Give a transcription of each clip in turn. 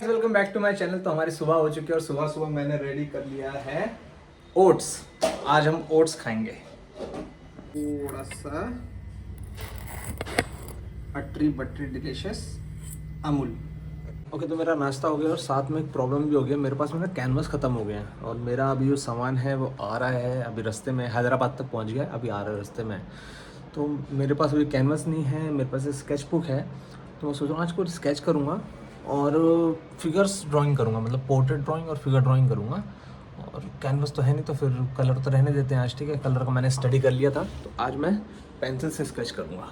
Welcome back to my channel. तो हमारी सुबह हो चुकी है और सुबह सुबह मैंने रेडी कर लिया है ओट्स। आज हम ओट्स खाएंगे। थोड़ा सा अटरी बटरी डिलीशियस अमूल। ओके, तो मेरा नाश्ता हो गया और साथ में एक प्रॉब्लम भी हो गया। मेरे पास मेरा कैनवस ख़त्म हो गया है और मेरा अभी जो सामान है वो आ रहा है। अभी रास्ते में हैदराबाद तक पहुंच गया, अभी आ रहा है रास्ते में। तो मेरे पास अभी कैनवस नहीं है, मेरे पास स्केच बुक है। तो मैं सोच रहा हूँ आज को स्केच करूँगा और फिगर्स ड्राइंग करूँगा, मतलब पोर्ट्रेट ड्राइंग और फिगर ड्राइंग करूँगा। और कैनवस तो है नहीं तो फिर कलर तो रहने देते हैं आज, ठीक है। कलर का मैंने स्टडी कर लिया था, तो आज मैं पेंसिल से स्केच करूँगा।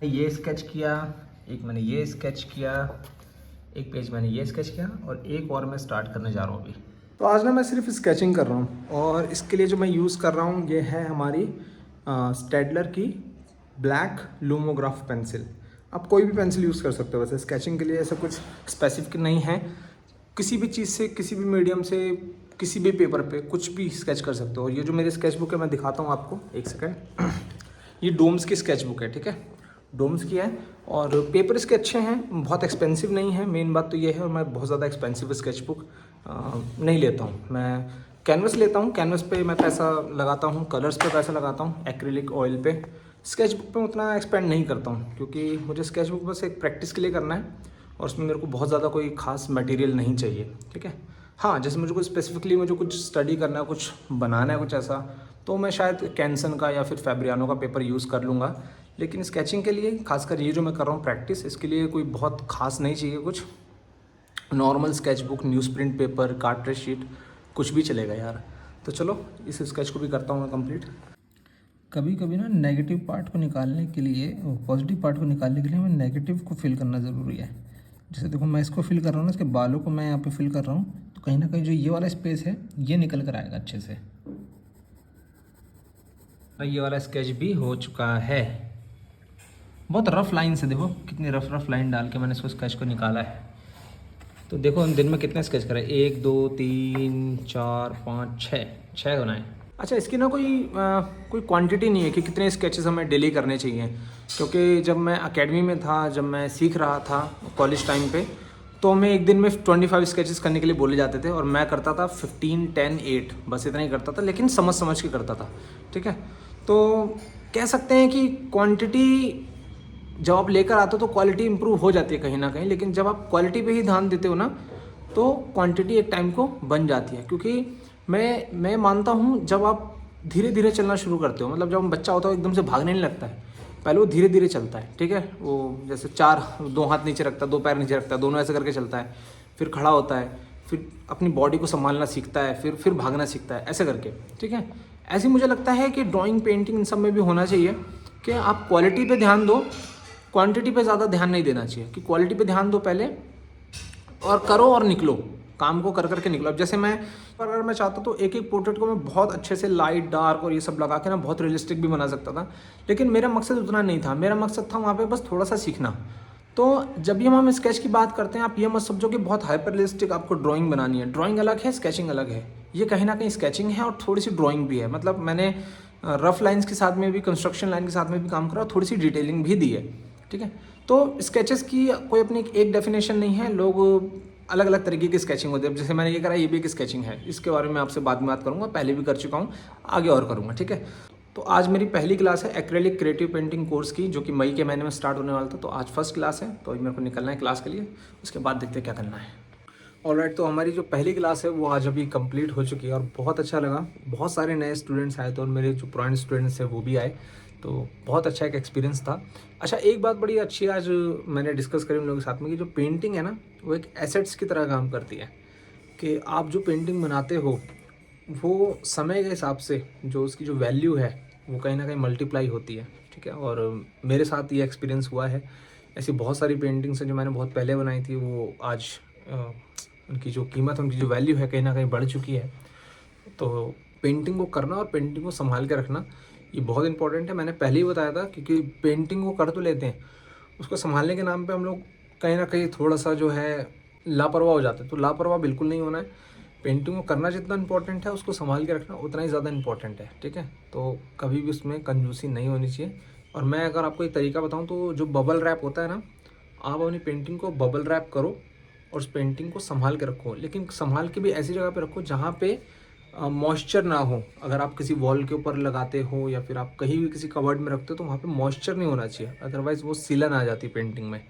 ये स्केच किया, एक मैंने ये स्केच किया, एक पेज मैंने ये स्केच किया और एक और मैं स्टार्ट करने जा रहा हूँ अभी। तो आज ना मैं सिर्फ स्केचिंग कर रहा हूँ और इसके लिए जो मैं यूज़ कर रहा हूँ ये है हमारी स्टेडलर की ब्लैक लूमोग्राफ पेंसिल। आप कोई भी पेंसिल यूज़ कर सकते हो वैसे स्केचिंग के लिए, ऐसा कुछ स्पेसिफिक नहीं है। किसी भी चीज़ से, किसी भी मीडियम से, किसी भी पेपर पे कुछ भी स्केच कर सकते हो। ये जो मेरी स्केच बुक है मैं दिखाता हूँ आपको, एक सेकेंड। ये डोम्स की स्केच बुक है, ठीक है, डोम्स की है। और पेपर इसके अच्छे हैं, बहुत एक्सपेंसिव नहीं है, मेन बात तो ये है। और मैं बहुत ज़्यादा एक्सपेंसिव स्केच बुक नहीं लेता हूँ। मैं कैनवस लेता हूँ, कैनवस पे मैं पैसा लगाता हूँ, कलर्स पे पैसा लगाता हूँ, एक्रिलिक ऑयल पे। स्केच बुक पे उतना एक्सपेंड नहीं करता हूँ क्योंकि मुझे स्केच बुक बस एक प्रैक्टिस के लिए करना है और उसमें मेरे को बहुत ज़्यादा कोई खास मटेरियल नहीं चाहिए, ठीक है। हाँ, जैसे मुझे कुछ स्पेसिफिकली मुझे कुछ स्टडी करना है, कुछ बनाना है, कुछ ऐसा, तो मैं शायद कैंसन का या फिर फैब्रियानो का पेपर यूज़ कर लूँगा। लेकिन स्केचिंग के लिए, खासकर ये जो मैं कर रहा हूँ प्रैक्टिस, इसके लिए कोई बहुत खास नहीं चाहिए कुछ। Normal sketch book, news print paper, cartridge sheet, कुछ भी चलेगा यार। तो चलो इस स्केच को भी करता हूँ मैं कंप्लीट। कभी कभी ना नेगेटिव पार्ट को निकालने के लिए, पॉजिटिव पार्ट को निकालने के लिए हमें नेगेटिव को फिल करना ज़रूरी है। जैसे देखो मैं इसको फिल कर रहा हूँ ना, इसके बालों को मैं यहाँ पे फिल कर रहा हूँ, तो कहीं ना कहीं जो ये वाला स्पेस है ये निकल कर आएगा अच्छे से। ये वाला स्केच भी हो चुका है। बहुत रफ लाइन से, देखो कितनी रफ लाइन डाल के मैंने इसको स्केच को निकाला है। तो देखो हम दिन में कितने स्केच करें, 1 2 3 4 5 6 बनाए। अच्छा, इसकी ना कोई क्वांटिटी नहीं है कि कितने स्केचेस हमें डेली करने चाहिए। क्योंकि जब मैं एकेडमी में था, जब मैं सीख रहा था कॉलेज टाइम पे, तो हमें एक दिन में 25 स्केचेस करने के लिए बोले जाते थे और मैं करता था 15 10 8, बस इतना ही करता था, लेकिन समझ के करता था, ठीक है। तो कह सकते हैं कि क्वांटिटी जब आप लेकर आते हो तो क्वालिटी इंप्रूव हो जाती है कहीं ना कहीं, लेकिन जब आप क्वालिटी पे ही ध्यान देते हो ना तो क्वांटिटी एक टाइम को बन जाती है। क्योंकि मैं मानता हूँ जब आप धीरे धीरे चलना शुरू करते हो, मतलब जब बच्चा होता है एकदम से भागने नहीं लगता है, पहले वो धीरे धीरे चलता है, ठीक है। वो जैसे 2 हाथ नीचे रखता है, 2 पैर नीचे रखता है, दोनों ऐसे करके चलता है, फिर खड़ा होता है, फिर अपनी बॉडी को संभालना सीखता है, फिर भागना सीखता है, ऐसे करके, ठीक है। ऐसे मुझे लगता है कि ड्राइंग, पेंटिंग, इन सब में भी होना चाहिए कि आप क्वालिटी पे ध्यान दो, क्वांटिटी पे ज़्यादा ध्यान नहीं देना चाहिए। कि क्वालिटी पे ध्यान दो पहले और करो और निकलो, काम को कर करके निकलो। अब जैसे मैं, अगर मैं चाहता तो एक पोर्ट्रेट को मैं बहुत अच्छे से लाइट डार्क और ये सब लगा के ना बहुत रियलिस्टिक भी बना सकता था, लेकिन मेरा मकसद उतना नहीं था। मेरा मकसद था वहाँ पे बस थोड़ा सा सीखना। तो जब भी हम स्केच की बात करते हैं, आप ये मत समझो कि बहुत हाइपर रियलिस्टिक आपको ड्राइंग बनानी है। ड्राइंग अलग है, स्केचिंग अलग है। ये कहीं ना कहीं स्केचिंग है और थोड़ी सी ड्राइंग भी है। मतलब मैंने रफ लाइन्स के साथ में भी, कंस्ट्रक्शन लाइन के साथ में भी काम करा और थोड़ी सी डिटेलिंग भी दी है, ठीक है। तो स्केचेस की कोई अपनी एक डेफिनेशन नहीं है, लोग अलग अलग तरीके की स्केचिंग होती है। जैसे मैंने ये करा, ये भी एक स्केचिंग है। इसके बारे में आपसे बाद में बात करूँगा, पहले भी कर चुका हूँ, आगे और करूँगा, ठीक है। तो आज मेरी पहली क्लास है एक्रेलिक क्रिएटिव पेंटिंग कोर्स की, जो कि मई के महीने में स्टार्ट होने वाला था। तो आज फर्स्ट क्लास है, तो अभी मेरे को निकलना है क्लास के लिए, उसके बाद देखते हैं क्या करना है। ऑलराइट, तो हमारी जो पहली क्लास है वो आज अभी कंप्लीट हो चुकी है और बहुत अच्छा लगा। बहुत सारे नए स्टूडेंट्स आए थे और मेरे जो पुराने स्टूडेंट्स हैं वो भी आए, तो बहुत अच्छा एक एक्सपीरियंस था। अच्छा, एक बात बड़ी अच्छी आज मैंने डिस्कस करी उन लोगों के साथ में कि जो पेंटिंग है ना, वो एक एसेट्स की तरह काम करती है। कि आप जो पेंटिंग बनाते हो वो समय के हिसाब से जो उसकी जो वैल्यू है वो कहीं ना कहीं मल्टीप्लाई होती है, ठीक है। और मेरे साथ ये एक्सपीरियंस हुआ है। ऐसी बहुत सारी पेंटिंग्स हैं जो मैंने बहुत पहले बनाई थी, वो आज उनकी जो कीमत, उनकी जो वैल्यू है कहीं ना कहीं बढ़ चुकी है। तो पेंटिंग को करना और पेंटिंग को संभाल के रखना ये बहुत इंपॉर्टेंट है। मैंने पहले ही बताया था, क्योंकि पेंटिंग को कर तो लेते हैं, उसको संभालने के नाम पे हम लोग कहीं ना कहीं थोड़ा सा जो है लापरवाह हो जाते हैं। तो लापरवाह बिल्कुल नहीं होना है। पेंटिंग को करना जितना इंपॉर्टेंट है, उसको संभाल के रखना उतना ही ज़्यादा इंपॉर्टेंट है, ठीक है। तो कभी भी उसमें कंजूसी नहीं होनी चाहिए। और मैं अगर आपको एक तरीका बताऊँ तो जो बबल रैप होता है ना, आप अपनी पेंटिंग को बबल रैप करो और उस पेंटिंग को संभाल के रखो, लेकिन संभाल के भी ऐसी जगह पे रखो जहाँ पे मॉइस्चर ना हो। अगर आप किसी वॉल के ऊपर लगाते हो या फिर आप कहीं भी किसी कवर्ड में रखते हो तो वहाँ पे मॉइस्चर नहीं होना चाहिए, अदरवाइज़ वो सिलन आ जाती पेंटिंग में।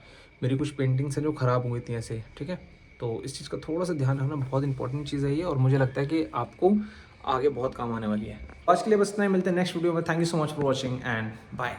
मेरी कुछ पेंटिंग्स हैं जो ख़राब हुई थी ऐसे, ठीक है। तो इस चीज़ का थोड़ा सा ध्यान रखना बहुत इंपॉर्टेंट चीज़ है ये, और मुझे लगता है कि आपको आगे बहुत काम आने वाली है। आज के लिए बस इतना ही, मिलते हैं नेक्स्ट वीडियो में। Thank you so much for watching and bye.